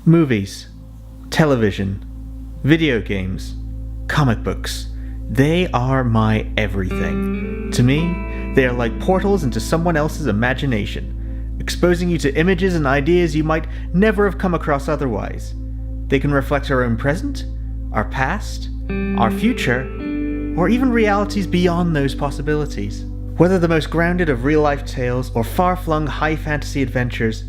Movies, television, video games, comic books. They are my everything. To me, they are like portals into someone else's imagination, exposing you to images and ideas you might never have come across otherwise. They can reflect our own present, our past, our future, or even realities beyond those possibilities. Whether the most grounded of real-life tales or far-flung high-fantasy adventures,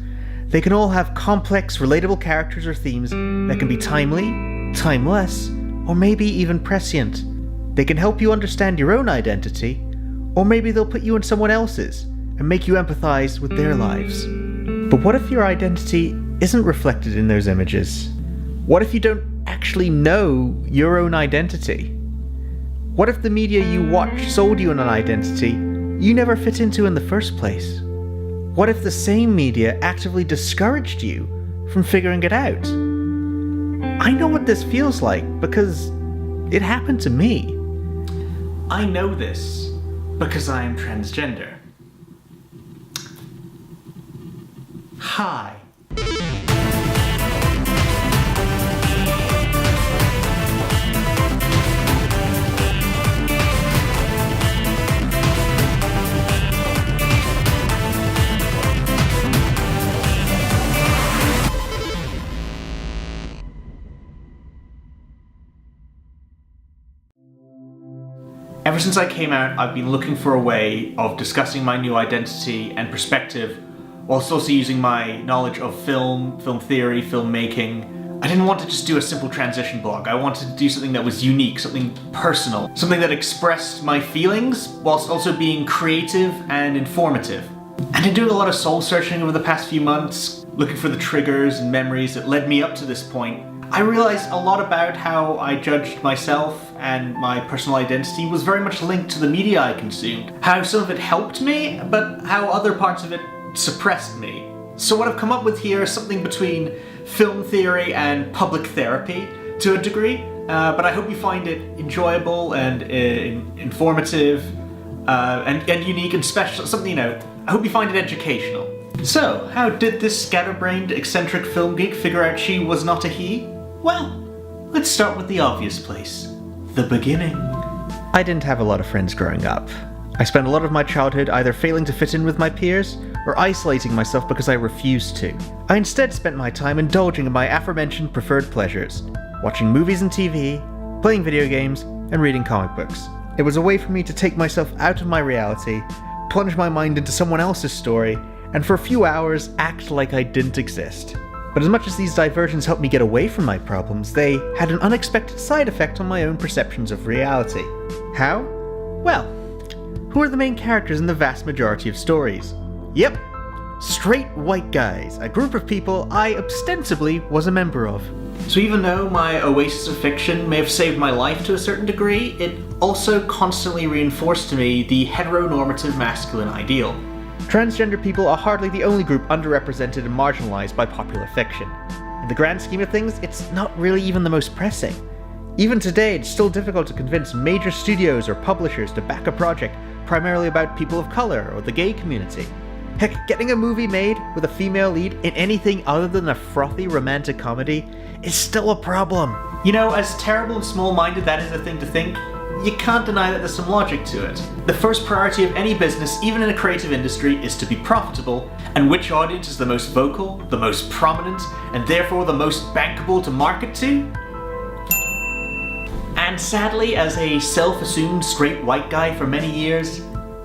they can all have complex, relatable characters or themes that can be timely, timeless, or maybe even prescient. They can help you understand your own identity, or maybe they'll put you in someone else's and make you empathize with their lives. But what if your identity isn't reflected in those images? What if you don't actually know your own identity? What if the media you watch sold you an identity you never fit into in the first place? What if the same media actively discouraged you from figuring it out? I know what this feels like because it happened to me. I know this because I am transgender. Hi. Ever since I came out, I've been looking for a way of discussing my new identity and perspective, whilst also using my knowledge of film theory, filmmaking. I didn't want to just do a simple transition blog. I wanted to do something that was unique, something personal, something that expressed my feelings, whilst also being creative and informative. And in doing a lot of soul searching over the past few months, looking for the triggers and memories that led me up to this point, I realized a lot about how I judged myself and my personal identity was very much linked to the media I consumed. How some of it helped me, but how other parts of it suppressed me. So what I've come up with here is something between film theory and public therapy to a degree, but I hope you find it enjoyable and informative and unique and special, something, I hope you find it educational. So, how did this scatterbrained, eccentric film geek figure out she was not a he? Well, let's start with the obvious place. The beginning. I didn't have a lot of friends growing up. I spent a lot of my childhood either failing to fit in with my peers, or isolating myself because I refused to. I instead spent my time indulging in my aforementioned preferred pleasures, watching movies and TV, playing video games, and reading comic books. It was a way for me to take myself out of my reality, plunge my mind into someone else's story, and for a few hours act like I didn't exist. But as much as these diversions helped me get away from my problems, they had an unexpected side effect on my own perceptions of reality. How? Well, who are the main characters in the vast majority of stories? Yep, straight white guys, a group of people I ostensibly was a member of. So even though my oasis of fiction may have saved my life to a certain degree, it also constantly reinforced to me the heteronormative masculine ideal. Transgender people are hardly the only group underrepresented and marginalized by popular fiction. In the grand scheme of things, it's not really even the most pressing. Even today, it's still difficult to convince major studios or publishers to back a project primarily about people of color or the gay community. Heck, getting a movie made with a female lead in anything other than a frothy romantic comedy is still a problem. As terrible and small-minded that is a thing to think, you can't deny that there's some logic to it. The first priority of any business, even in a creative industry, is to be profitable, and which audience is the most vocal, the most prominent, and therefore the most bankable to market to? And sadly, as a self-assumed straight white guy for many years,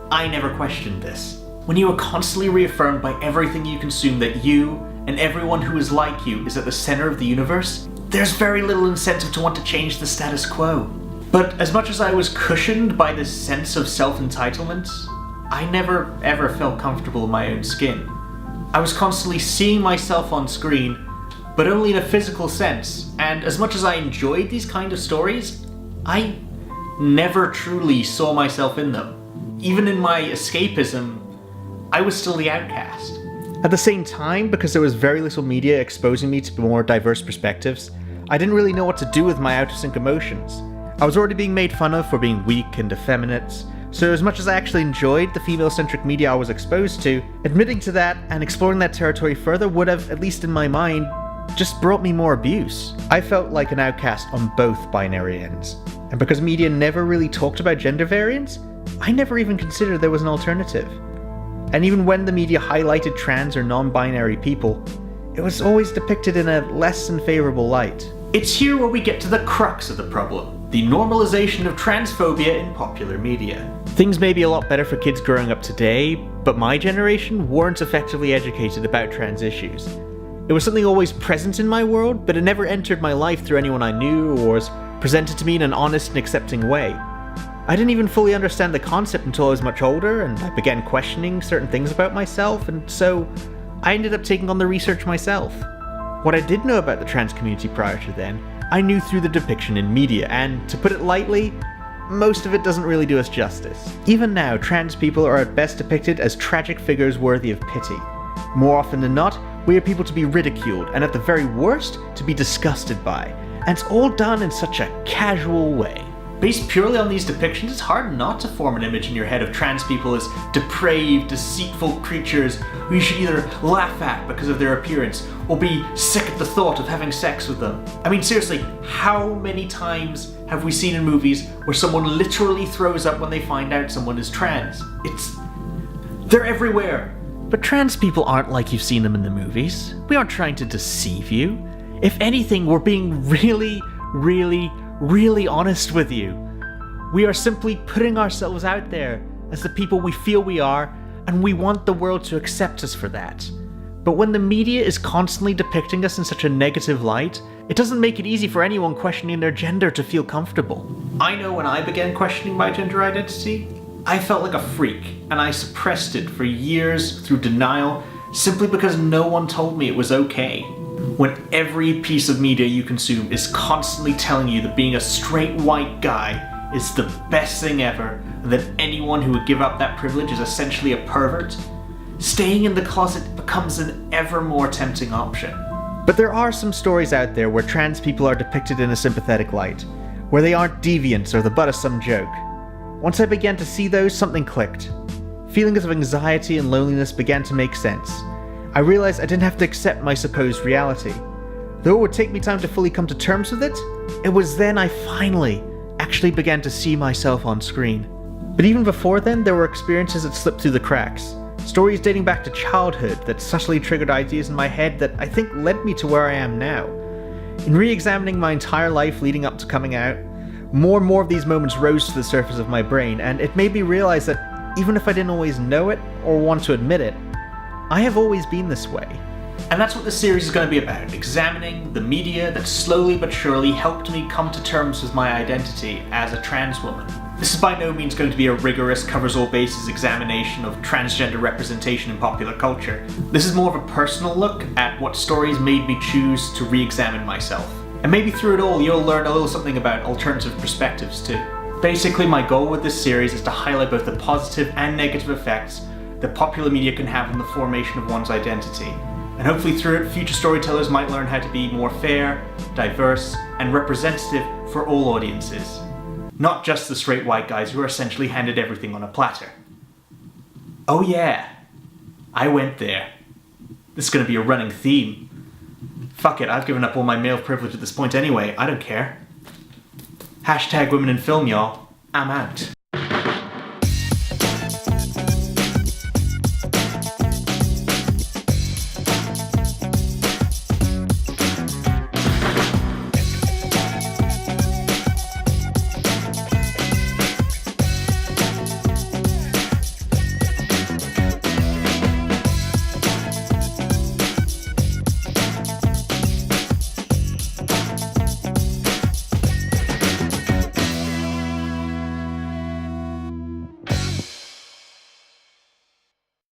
I never questioned this. When you are constantly reaffirmed by everything you consume that you, and everyone who is like you, is at the center of the universe, there's very little incentive to want to change the status quo. But as much as I was cushioned by this sense of self-entitlement, I never ever felt comfortable in my own skin. I was constantly seeing myself on screen, but only in a physical sense, and as much as I enjoyed these kind of stories, I never truly saw myself in them. Even in my escapism, I was still the outcast. At the same time, because there was very little media exposing me to more diverse perspectives, I didn't really know what to do with my out-of-sync emotions. I was already being made fun of for being weak and effeminate, so as much as I actually enjoyed the female-centric media I was exposed to, admitting to that and exploring that territory further would have, at least in my mind, just brought me more abuse. I felt like an outcast on both binary ends. And because media never really talked about gender variance, I never even considered there was an alternative. And even when the media highlighted trans or non-binary people, it was always depicted in a less than favourable light. It's here where we get to the crux of the problem: the normalization of transphobia in popular media. Things may be a lot better for kids growing up today, but my generation weren't effectively educated about trans issues. It was something always present in my world, but it never entered my life through anyone I knew or was presented to me in an honest and accepting way. I didn't even fully understand the concept until I was much older, and I began questioning certain things about myself, and so I ended up taking on the research myself. What I did know about the trans community prior to then, I knew through the depiction in media, and to put it lightly, most of it doesn't really do us justice. Even now, trans people are at best depicted as tragic figures worthy of pity. More often than not, we are people to be ridiculed, and at the very worst, to be disgusted by. And it's all done in such a casual way. Based purely on these depictions, it's hard not to form an image in your head of trans people as depraved, deceitful creatures who you should either laugh at because of their appearance or be sick at the thought of having sex with them. I mean, seriously, how many times have we seen in movies where someone literally throws up when they find out someone is trans? They're everywhere. But trans people aren't like you've seen them in the movies. We aren't trying to deceive you. If anything, we're being really honest with you. We are simply putting ourselves out there as the people we feel we are, and we want the world to accept us for that. But when the media is constantly depicting us in such a negative light, it doesn't make it easy for anyone questioning their gender to feel comfortable. I know when I began questioning my gender identity, I felt like a freak, and I suppressed it for years through denial, simply because no one told me it was okay. When every piece of media you consume is constantly telling you that being a straight white guy is the best thing ever, and that anyone who would give up that privilege is essentially a pervert, staying in the closet becomes an ever more tempting option. But there are some stories out there where trans people are depicted in a sympathetic light, where they aren't deviants or the butt of some joke. Once I began to see those, something clicked. Feelings of anxiety and loneliness began to make sense. I realized I didn't have to accept my supposed reality. Though it would take me time to fully come to terms with it, it was then I finally actually began to see myself on screen. But even before then, there were experiences that slipped through the cracks. Stories dating back to childhood that subtly triggered ideas in my head that I think led me to where I am now. In re-examining my entire life leading up to coming out, more and more of these moments rose to the surface of my brain, and it made me realize that even if I didn't always know it or want to admit it, I have always been this way. And that's what this series is going to be about, examining the media that slowly but surely helped me come to terms with my identity as a trans woman. This is by no means going to be a rigorous, covers-all-bases examination of transgender representation in popular culture. This is more of a personal look at what stories made me choose to re-examine myself. And maybe through it all, you'll learn a little something about alternative perspectives too. Basically, my goal with this series is to highlight both the positive and negative effects that popular media can have on the formation of one's identity. And hopefully through it, future storytellers might learn how to be more fair, diverse, and representative for all audiences. Not just the straight white guys who are essentially handed everything on a platter. Oh yeah, I went there. This is going to be a running theme. Fuck it, I've given up all my male privilege at this point anyway, I don't care. #women in film, y'all. I'm out.